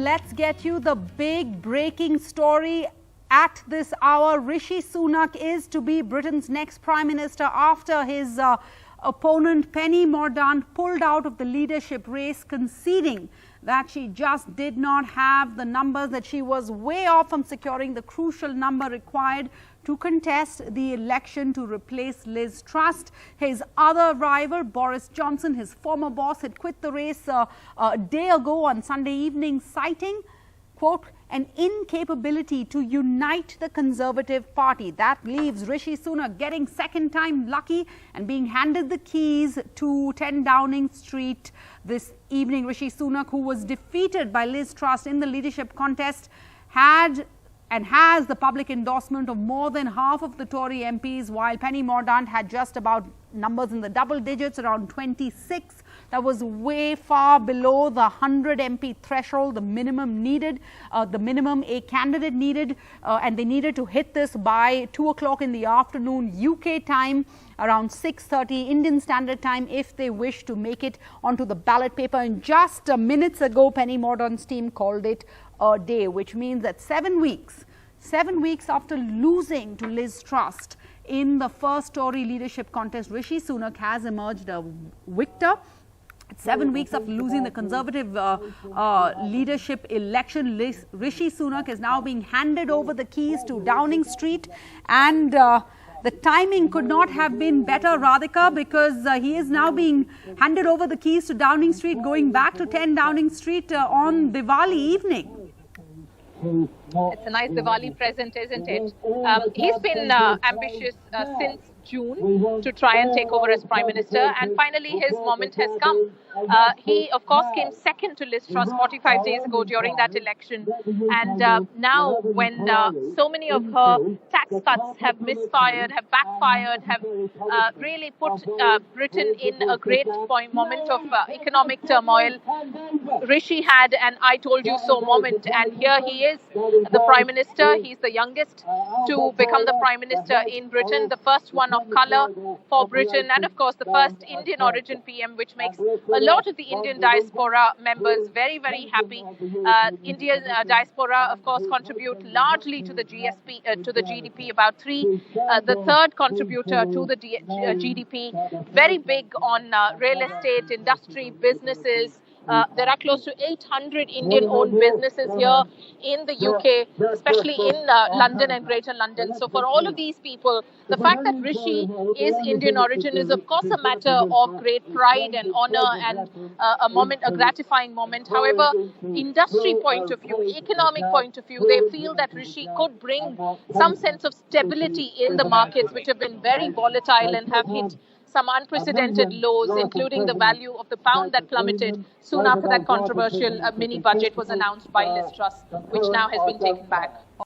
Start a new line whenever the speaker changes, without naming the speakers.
let's get you the big breaking story at this hour. Rishi Sunak is to be Britain's next Prime Minister after his opponent Penny Mordaunt pulled out of the leadership race, conceding that she just did not have the numbers, that she was way off from securing the crucial number required to contest the election to replace Liz Truss. His other rival, Boris Johnson, his former boss, had quit the race a day ago on Sunday evening, citing, quote, an incapability to unite the Conservative Party. That leaves Rishi Sunak getting second time lucky and being handed the keys to 10 Downing Street this evening. Rishi Sunak, who was defeated by Liz Truss in the leadership contest, had and has the public endorsement of more than half of the Tory MPs, while Penny Mordaunt had just about numbers in the double digits, around 26. That was way far below the 100 MP threshold, the minimum needed, the minimum a candidate needed, and they needed to hit this by 2 o'clock in the afternoon UK time, around 6:30 Indian Standard Time, if they wish to make it onto the ballot paper. And just minutes ago, Penny Mordaunt's team called it a day, which means that 7 weeks after losing to Liz Truss in the first Tory leadership contest, Rishi Sunak has emerged a victor. 7 weeks after losing the Conservative leadership election, Rishi Sunak is now being handed over the keys to Downing Street, and the timing could not have been better, Radhika, because he is now being handed over the keys to Downing Street, going back to 10 Downing Street on Diwali evening.
It's a nice Diwali present, isn't it? He's been ambitious since June to try and take over as Prime Minister, and finally his moment has come. He, of course, came second to Liz Truss 45 days ago during that election, and now when so many of her tax cuts have misfired, have backfired, have really put Britain in a great moment of economic turmoil, Rishi had an I told you so moment, and here he is, the Prime Minister. He's the youngest to become the Prime Minister in Britain, the first one of colour for Britain, and of course the first Indian origin PM, which makes a lot of the Indian diaspora members very, very happy. Indian diaspora, of course, contribute largely to the GDP, about the third contributor to the GDP, very big on real estate, industry, businesses. There are close to 800 Indian-owned businesses here in the UK, especially in London and Greater London. So for all of these people, the fact that Rishi is Indian origin is, of course, a matter of great pride and honour and a gratifying moment. However, industry point of view, economic point of view, they feel that Rishi could bring some sense of stability in the markets, which have been very volatile and have hit some unprecedented lows, including the value of the pound that plummeted soon after that controversial mini budget was announced by Liz Truss, which now has been taken back.